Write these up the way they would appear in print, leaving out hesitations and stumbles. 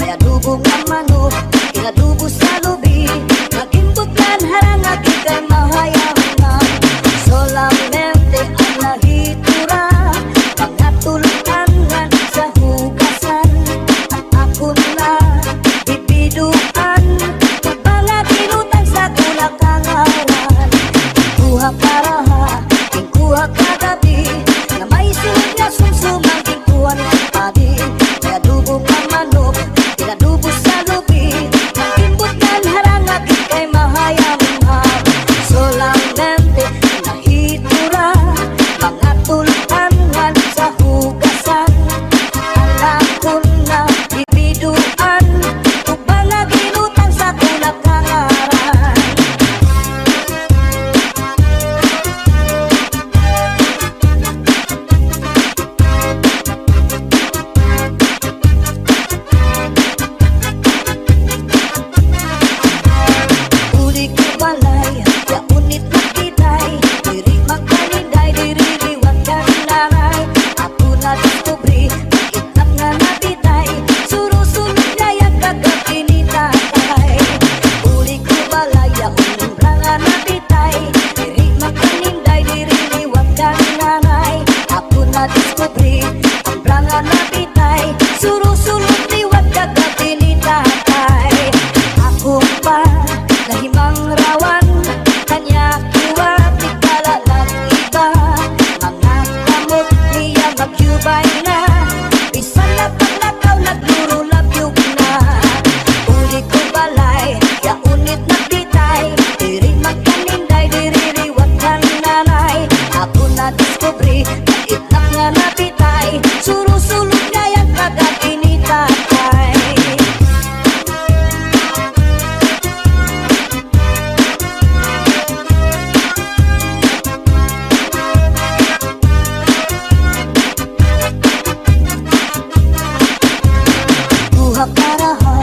may adubong ang manok, inadubo sa lubi, nagimbutlan harang at ikay mahayaman. Solamente ang nahitura, mga tulutangan sa hugasan. At ako na bibiduan, mga kinutang sa kulakangaran. Kuha karaha, kuha kagabi, na may sunod na sumsumang kuhan ng padi. May adubong ang manok, inadubo sa lubi, nagimbutlan harang at ikay mahayaman. Solamente nahitura, mga tulutangan sa hugasan. Alam ko na bibiduan, kung mga ginutang sa kulakangaran. Uli ko balay, ya unit na kitay, diri magkalinday, diri liwat ka nanay. Ako na diskubri, itlap nga nabitay, surusunod na yung kagabi ni tatay. Uli ko balay, ya unit nga nabitay, diri magkalinday, diri liwat ka nanay. Ako na diskubri, ang nga nabitay, surusunod liwat kagabi ni tatay. Ako pa nahimang rawan, kanya kiwat ikalalang iba. Mga kamot niya magyubay na, bisan na paglakaw naglurulabyog na. Uli ko balay, ya unit na bitay, diri magkaninday, diri liwat ka nanay. Ako na diskubri, itlap nga nabitay, surusulog na yung kagabi ni tatay. Kuha karaha,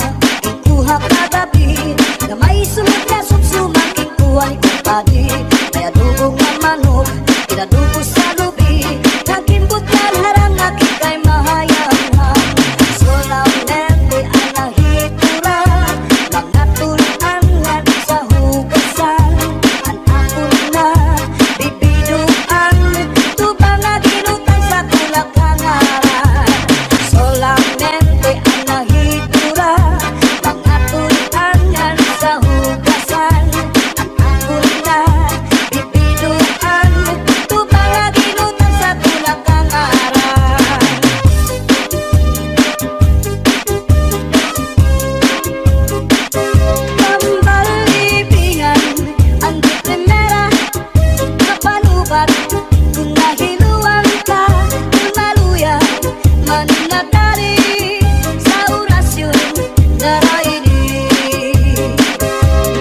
kuha kagabi, na may sunod na sumsumang kuhan ng padi. May adubong ang manok, inadubo sa lubi, nagimbutlan harang at ikay mahayaman. Solamente ang nahitura, mga tulutangan sa hugasan. Ang ako na bibiduan, tubang na ginutang sa kulakangaran. Solamente ang nahitura, mga tulutangan sa hugasan. Ang ako na bibiduan, tubang na ginutang sa kulakangaran. Pambalibingan, ang di primera, kapanubat, kung nahiluan ka, kung maluya, mananatari sa orasyon, naraini.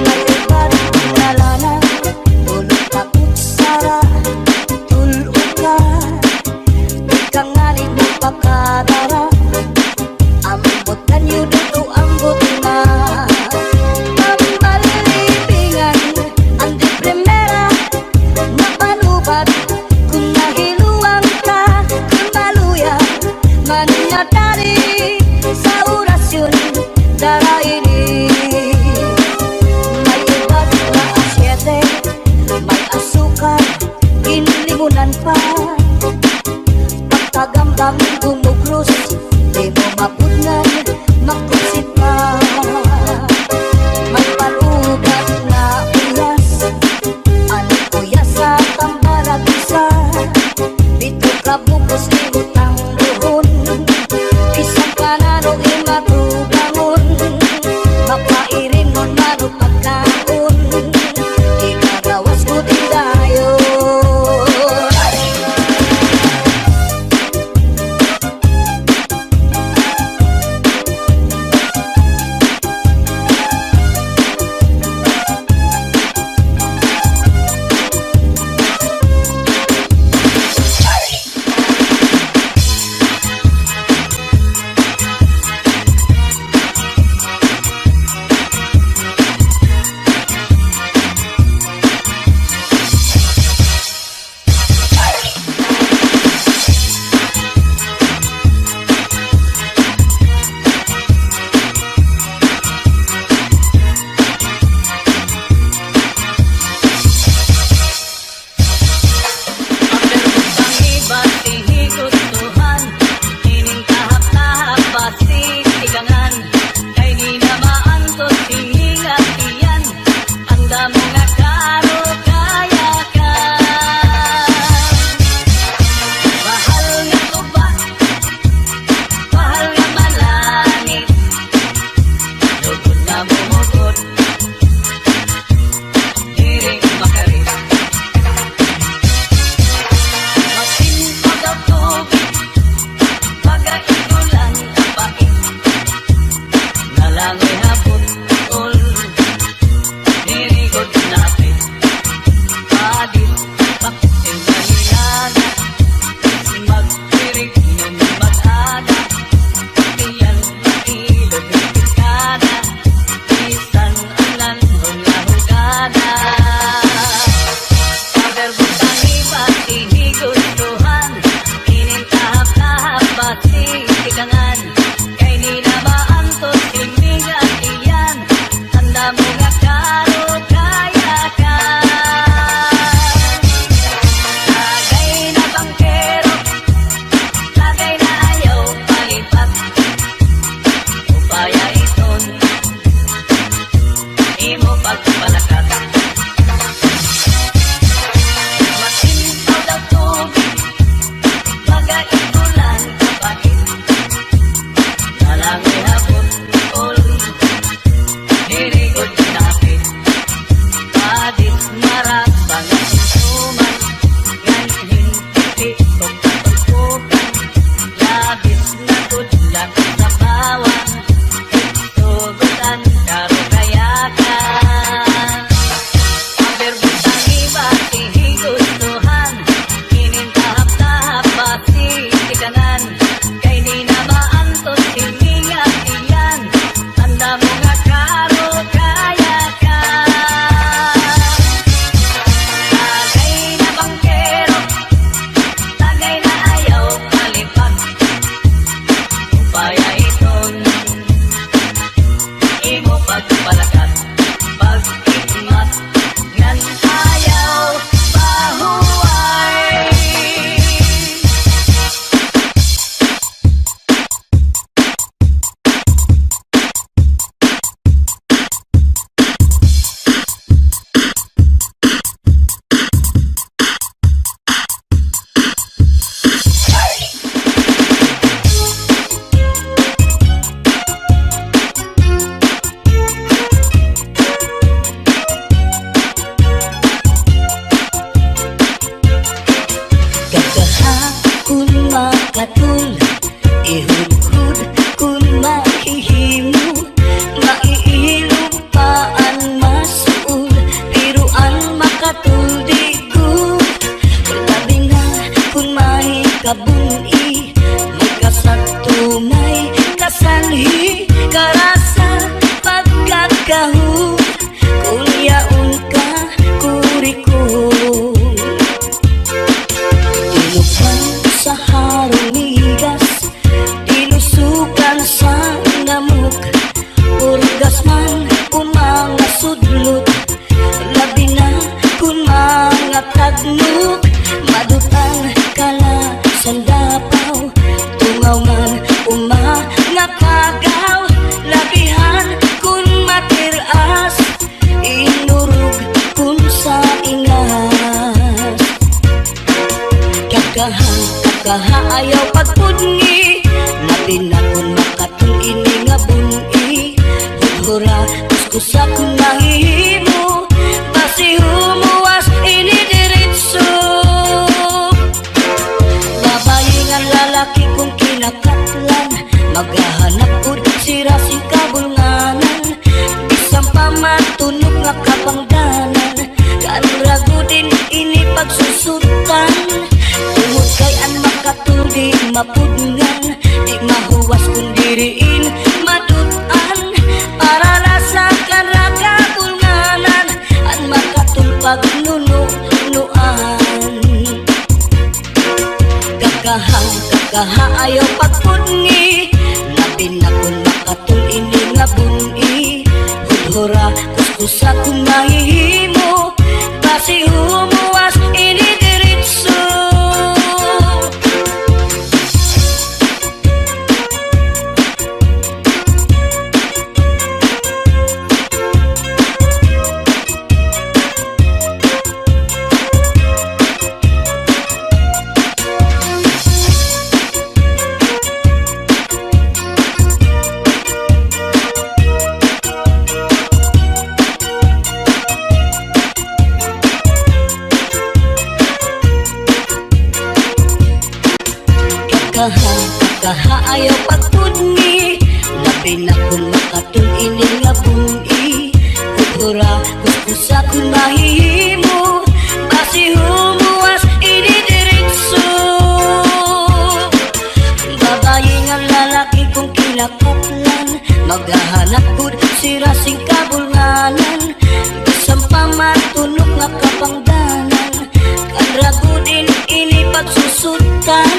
Nalibat nalana, tulog takot sara, tulog ka, di ka nga rin magpakadara. Ambot kanyo dito, ambot na. Pambalibingan, ang di primera, napanubat, kung nahiluan ka, kung maluya, mananatari sa orasyon, daraini. May iba't na asyete, may asukal, inlimunan pa. Pagkagambang bumugros, di mo mapudnan, makusip pa. May palugat na uyas, ano uyas sa tambaragisa. Dito ka bukos libutang buhon, isang kanano imatugangon. Makairin nun marupagkaon, ikagawas ko tindayon. Kakaha ayaw pagpungi, labi na kung makatul ini nga bungi. Hudhura kuskusa kung nahihimo, basi humuwas ini diritso. Babae nga lalaki kung kinakatlan, maghahanap ud sira si kabulnganan. Bisang pamatunog nga kapangdanan, kanrago din ini pagsusutan. Tungod kay an makatuldi mapudngan, di mahuwas kung diriin madutan. Para lasa kanra kabulnganan, an makatulpag nunuan. Kakaha ayaw pagpungi, labi na kung makatul ini nga bungi. Hudhura kuskusa kung mahihimo, basi humuwas ini diritso. Kakaha ayaw pagpungi, labi na kung makatul ini nga bungi. Hudhura kuskusa kung mahihimo, basi humuwas ini diritso. Babae nga lalaki kung kinakatlan, maghahanap ud sira sing kabulnganan. Bisang pamatunog nga kapangdanan, kanrago din ini pagsusutan.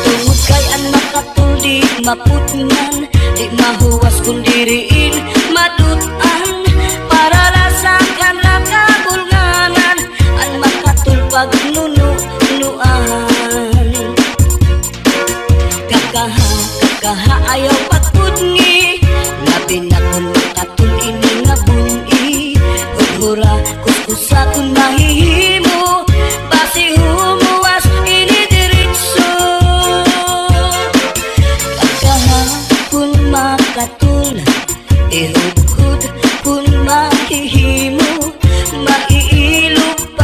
Tungod kay an makatuldi maputngan, di mahuwas kung diriin madutan. Para lasa kanra kabulnganan, an makatulpag nunuan. Kakaha ayaw pagpungi, labi na kung makatul ini nga bungi. Hudhura kuskusa kung mahihimo, basi humuwas ini diritso. Kung makatul, ihudhud kung mahihimo, maiilupaan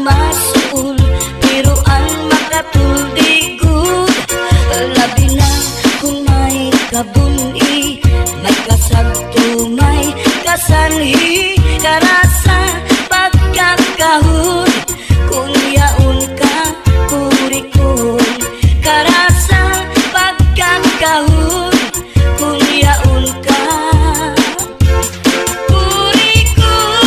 masul, biruan makatul digud. Labi na kung may kabuni, may kasagto, may kasanhi, karasa pagkakahon. Kung yaon ka kurikon, karasa pagkakahon. Kung yaon ka kurikon.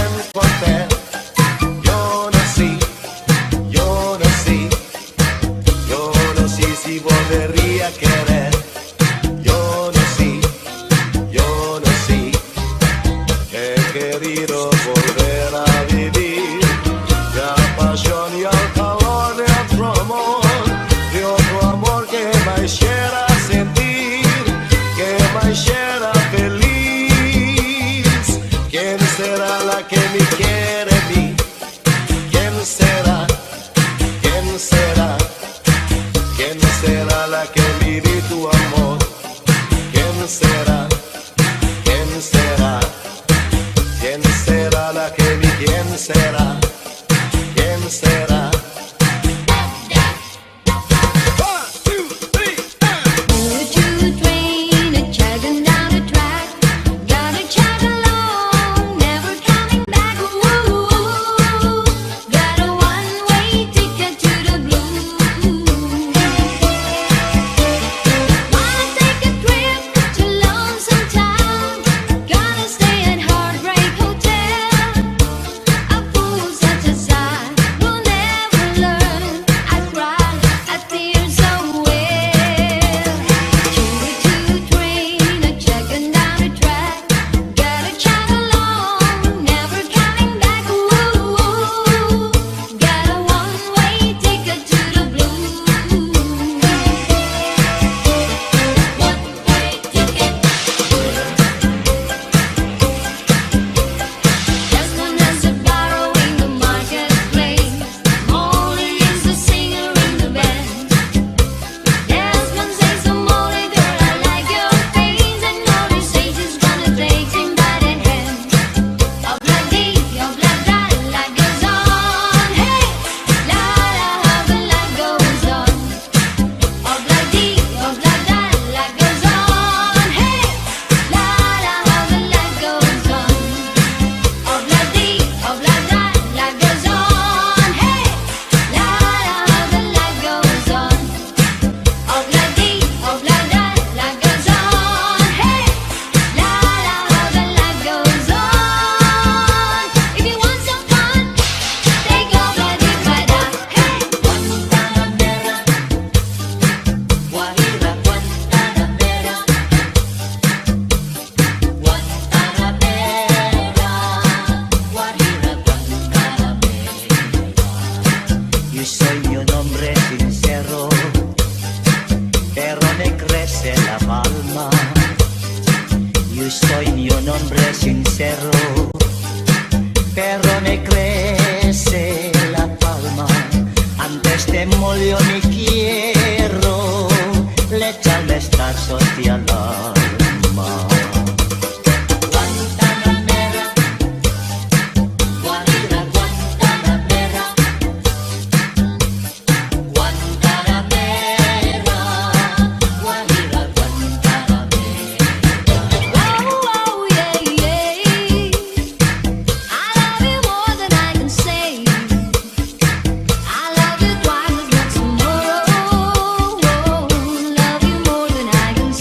encontré. Yo no sé, yo no sé, yo no sé si volvería a querer. Yo no sé, yo no sé, he querido volver a vivir la pasión y el calor de otro amor que me hiciera sentir, que me hiciera feliz. ¿Quién será la que me quiere a mí? ¿Quién será? ¿Quién será? ¿Quién será la que me dé tu amor? ¿Quién será? ¿Quién será? ¿Quién será la que me quién será? ¿Quién será?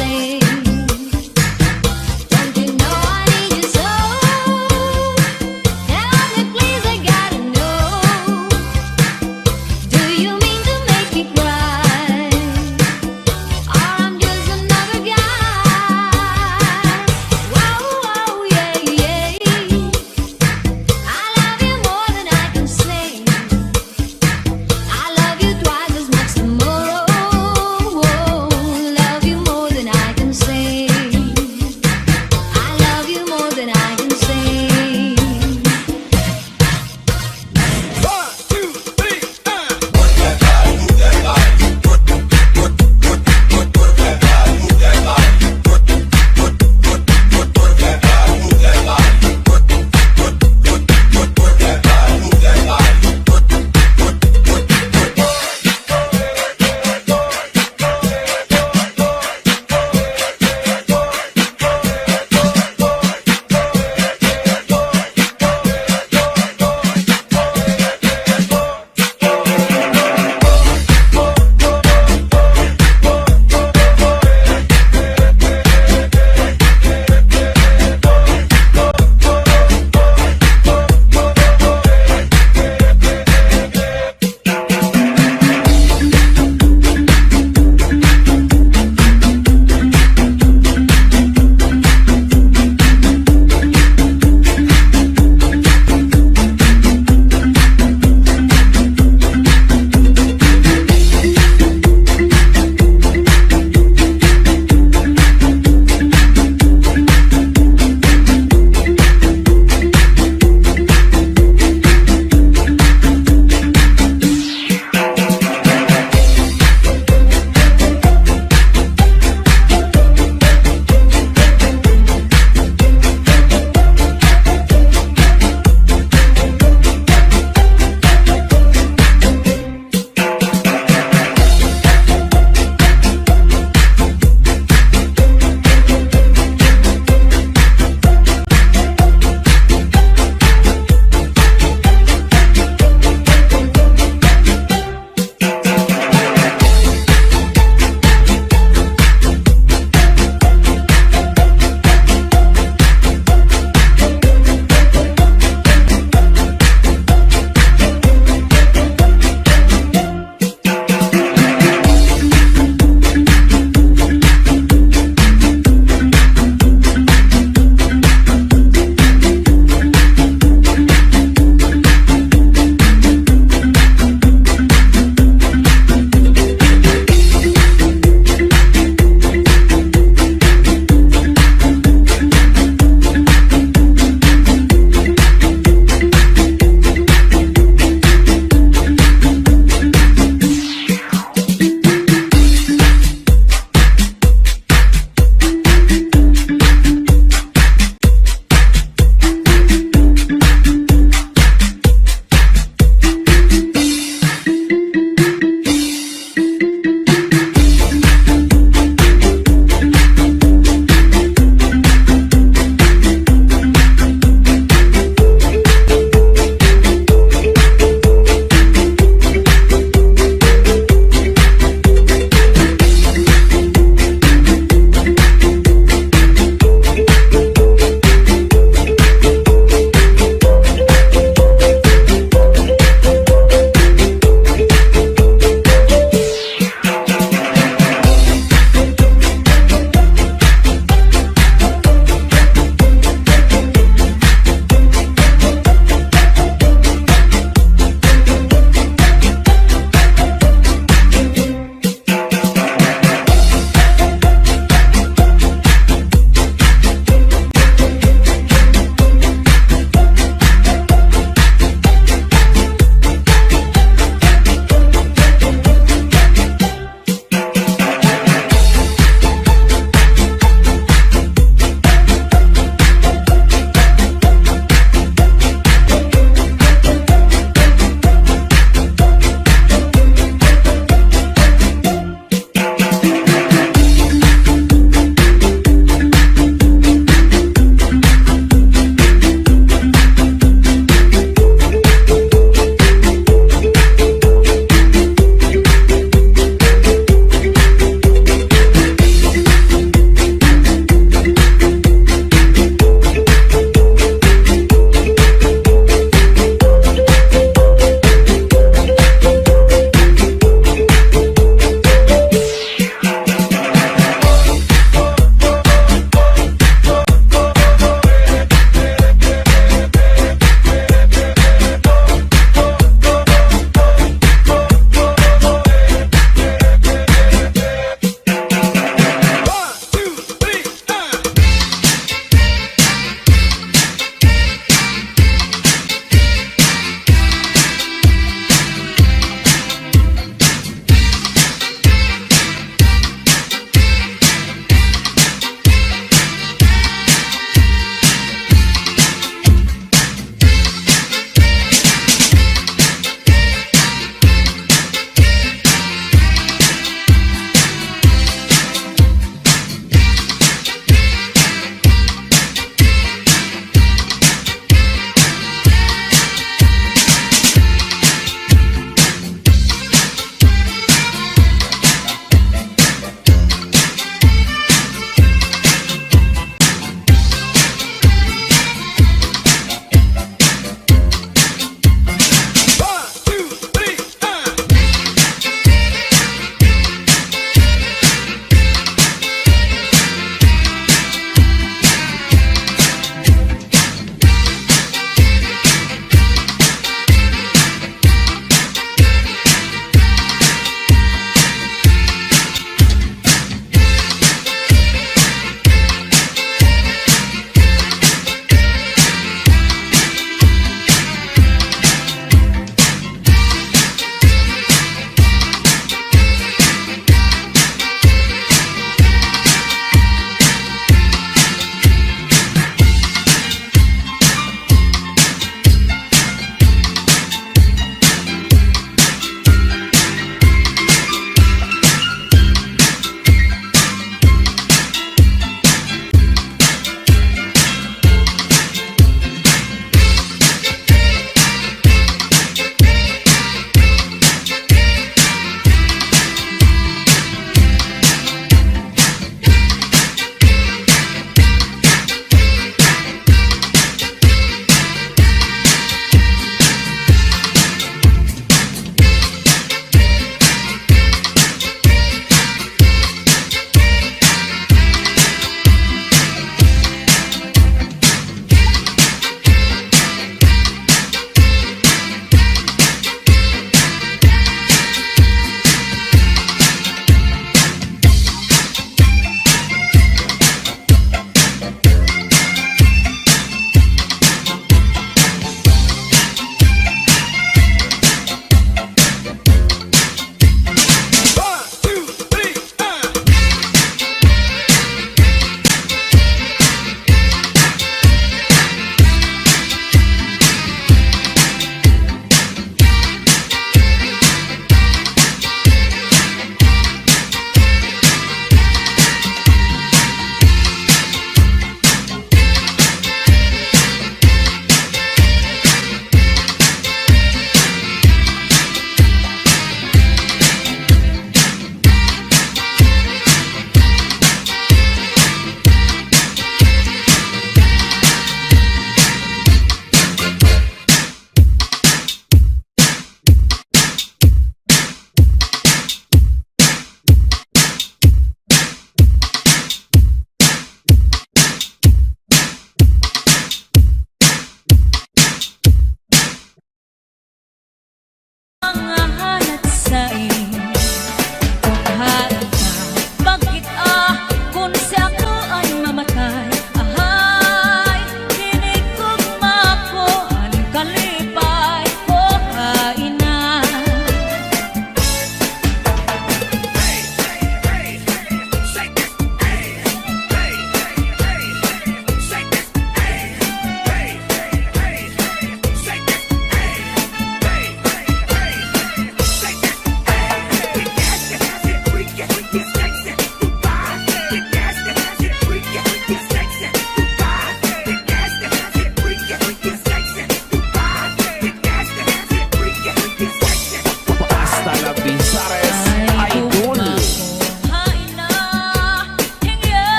Say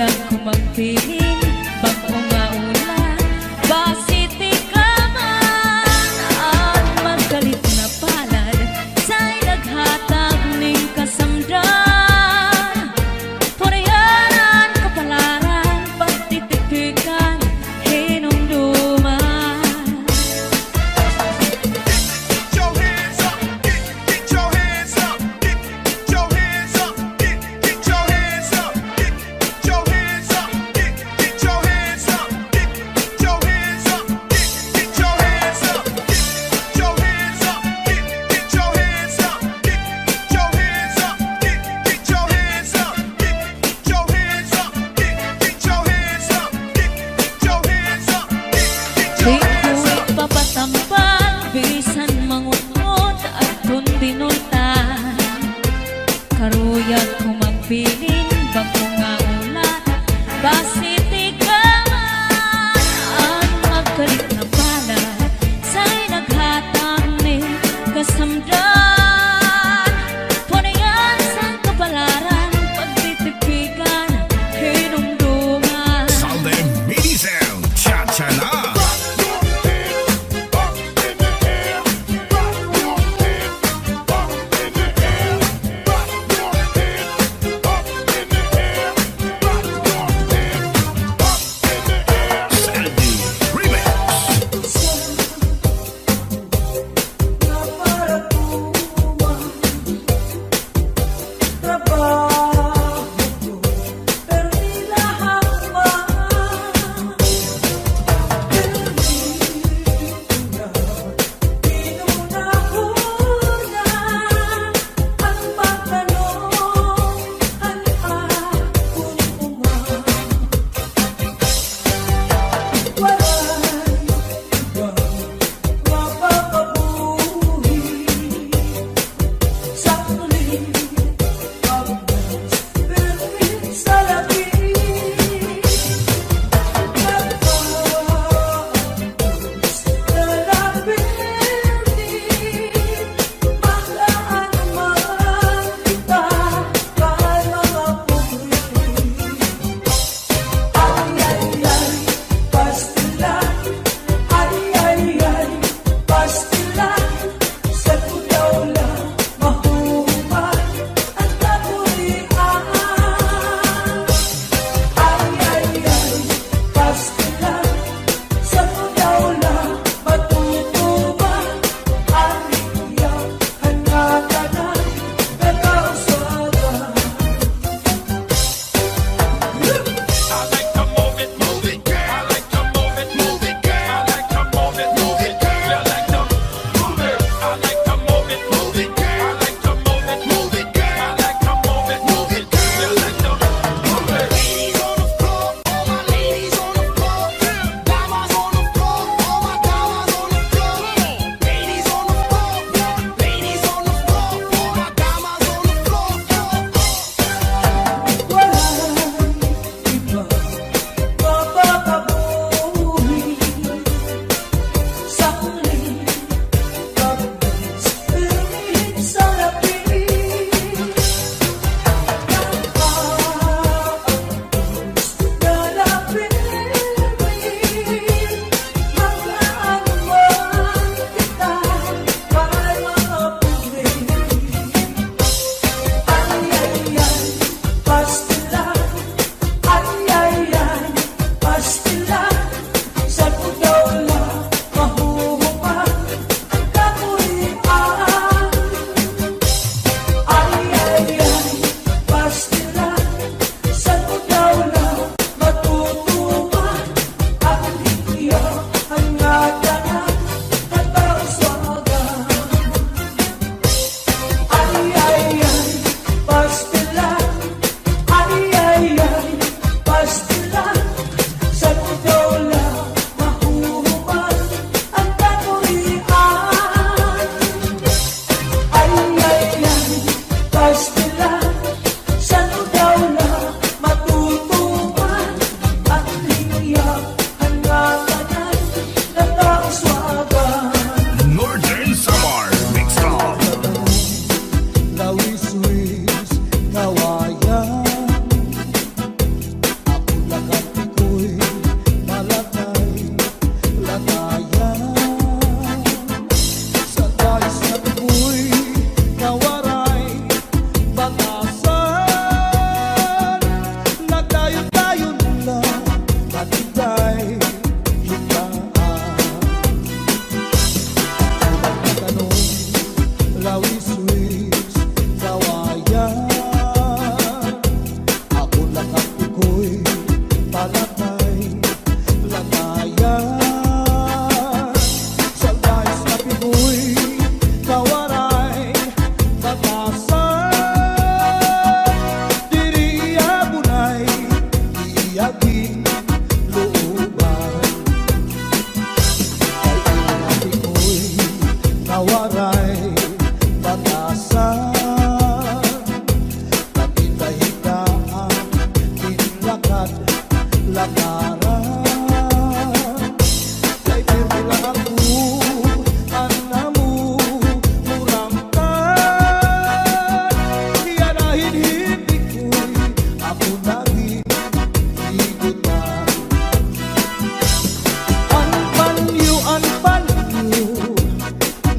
Dagdag ko magpiling bago nga ulan Basiti ka man At magkalit na palad Sa'y naghatag ning kasamdan Purayaran, kapalaran Pagtitipikan, hinumduman Get your hands up, get your hands up, get your hands up, get your hands up, get your hands up, get lakaran. Kay pirmila ako, anamu muramkan. Iyanahin hindi ko'y ako naging higutan. Ang panyo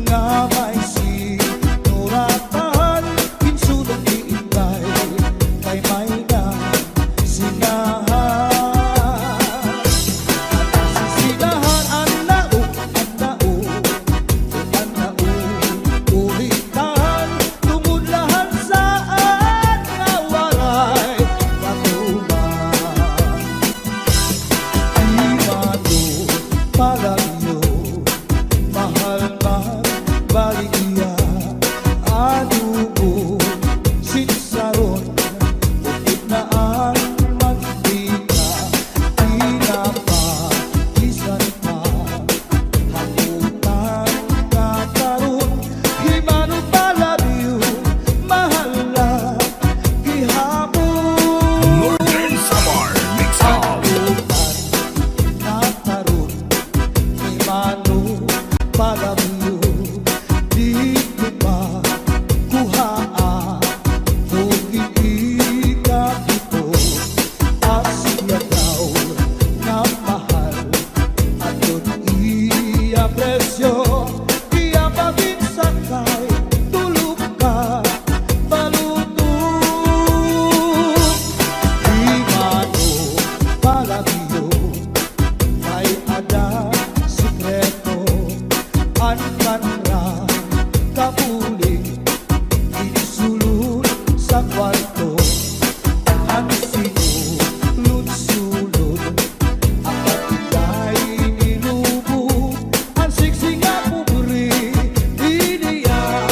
nga may sinuratan. Kinsulong iingay kay may na sinahan. Sisinahan ang nao, ulitan. Tumudlahan saan nga waray katuman. Di mano palagyo, mahal man baligya. Anubo sinsaron, bukod na ang mantika. Pinapagisan pa, hamutan kakaroon. Di mano palagyo, mahal na gihapon. Northern Samar Mix Up. Nakaroon, di mano palagyo. Di ko pa kuhaan kung hindi ka ito. Asya daw na mahal at doon i-apresyo. Kaya pag-insan kay tulog ka balutong. Di mano palagyo, may ada sikreto. Ang kanra kapuling inisulod sa kwarto. Ang sinulod-sulod ang patigay nilubo. Ang siksi nga pobre iniya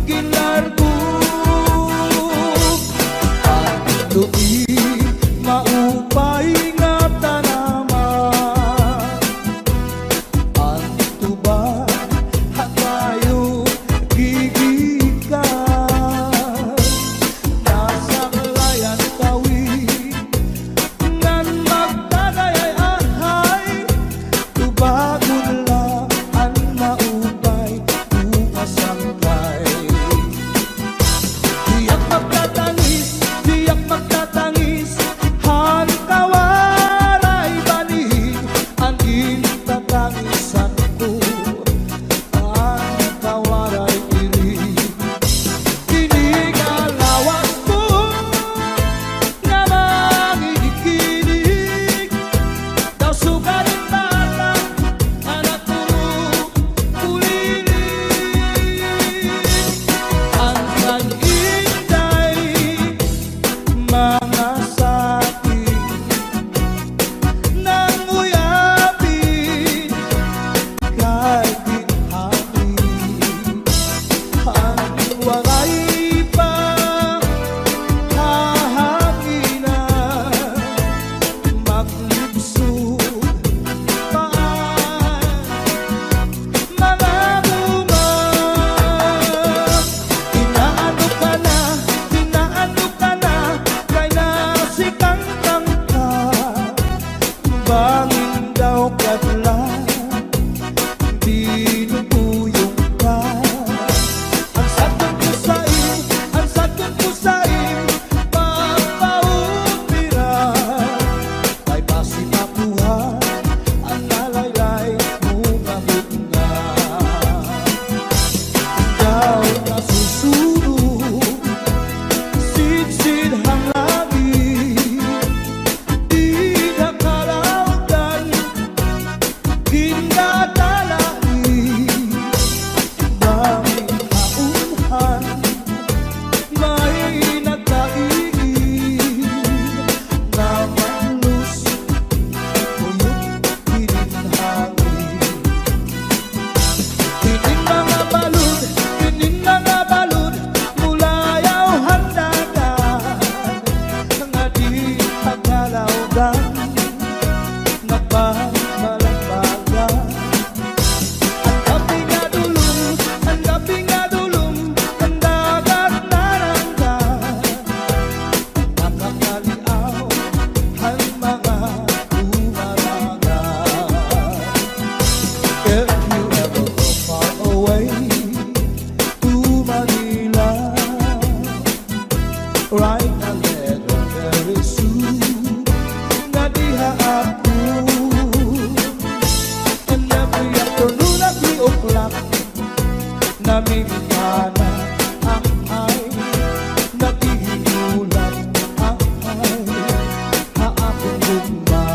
ginlargo. Ang lubi maupay nga tanaman. Ang tuba hatayo gigikan. Nasa kalayan tawid ngan magdadayay-ahay. Tubagon lang ang maupay umasangkay. Tiyak magtatangis, han kawaray banig. Ang intatangisan ko, ang kawaray irig. Kinigalawas ko nga mangikinig. Daw sugaling bata, anak ko kulilig. Ang kag-inday, mga saking nang uyapin kay ginhapin. Ang waray pa hahanginan, maglibsod paan mga bunga. Inaano ka na, kay nasikangkang ka. Bangin daw kadlan, binubuyong ka. Ang sakit ko sa'yo, papaupiran. Kay basi makuha, ang nalaylay mo nga bunga. Ikaw nasusunod, sinsid hang langit. Di na kalawdan Lamin ka na ay nag-iulam ay haapong gumba.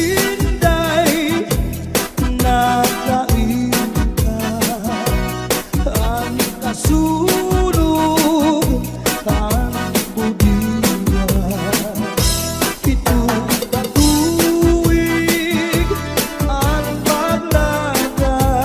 Inday-inday nakain ka ang kasulog ang budiya. Itong batuig ang paglagay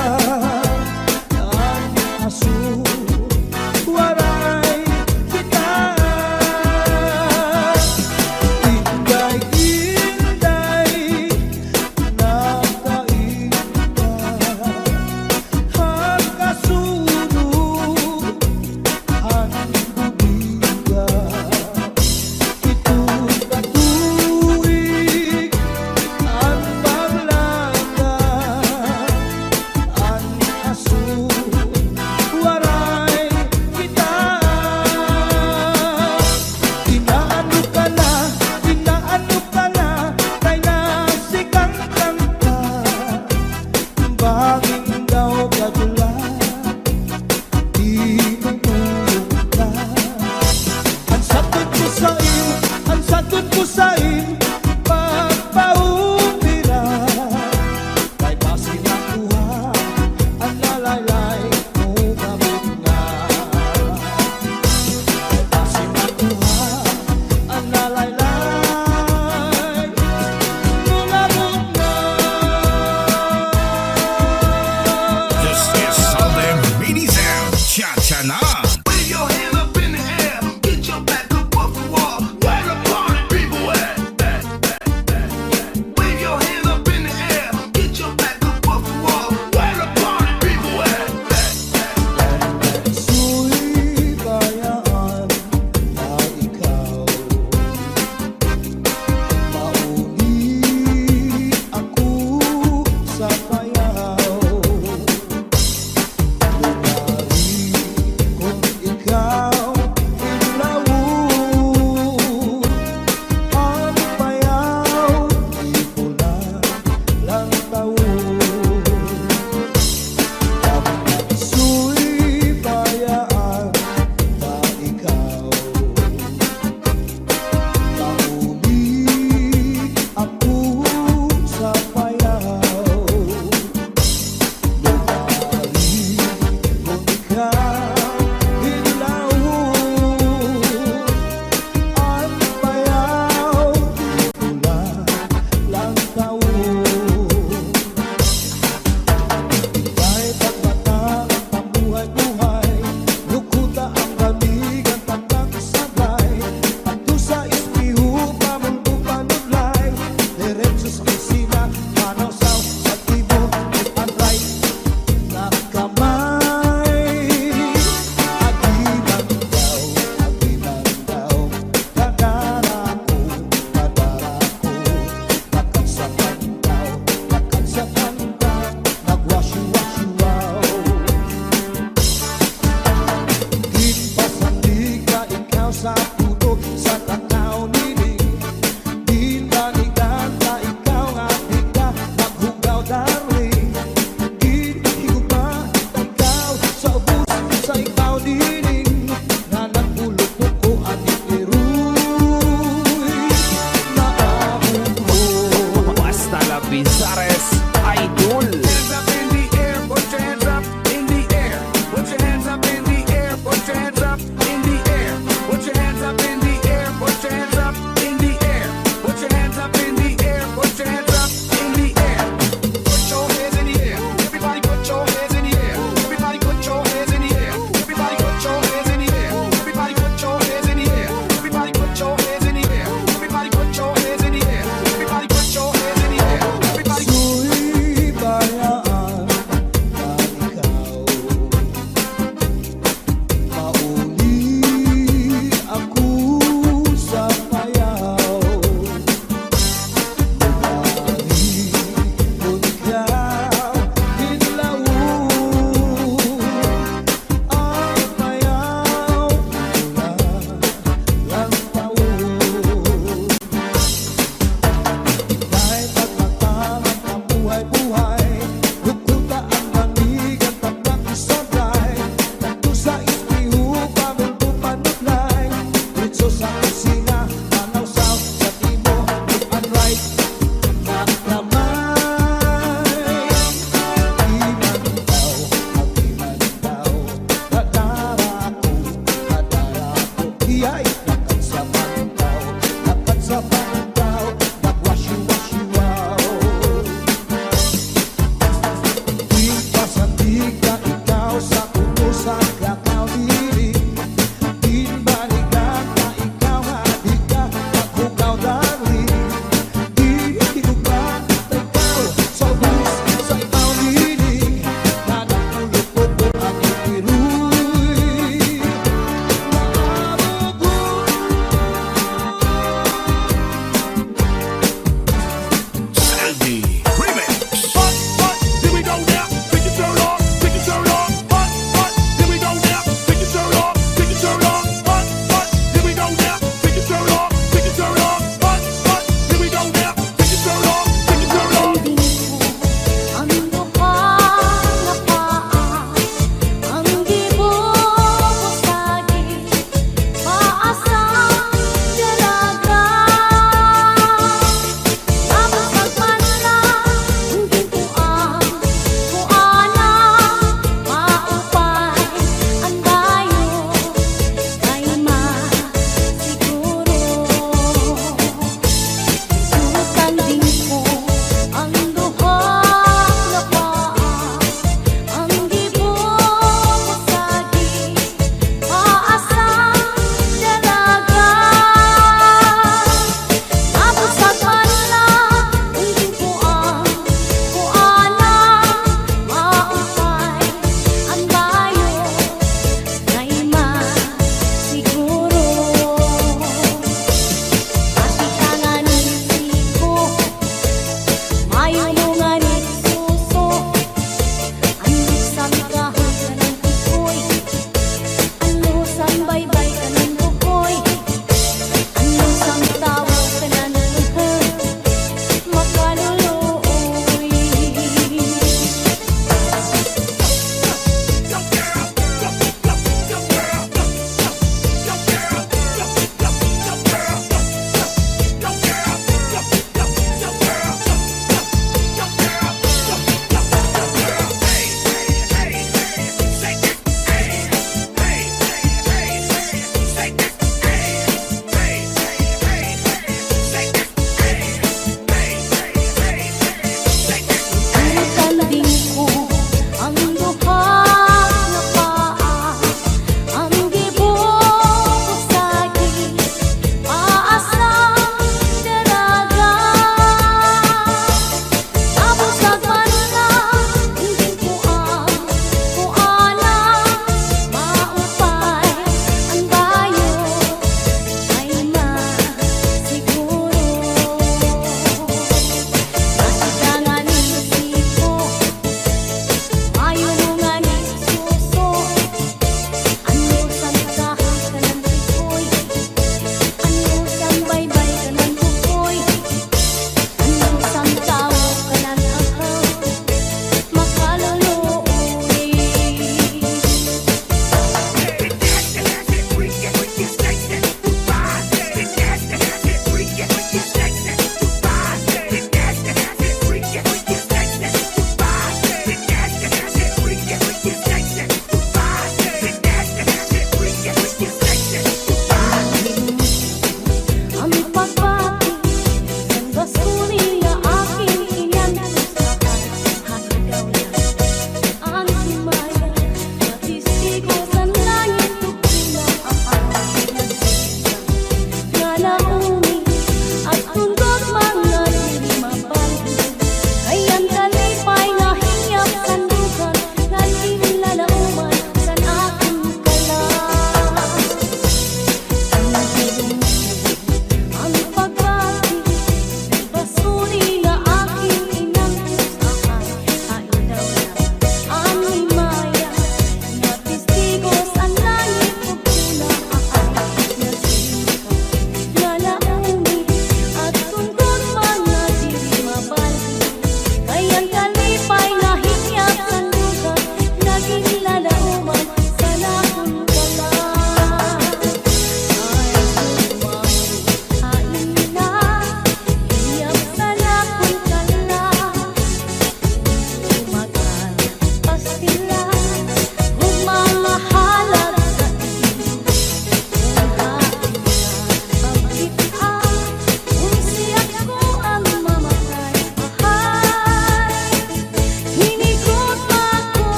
sa pag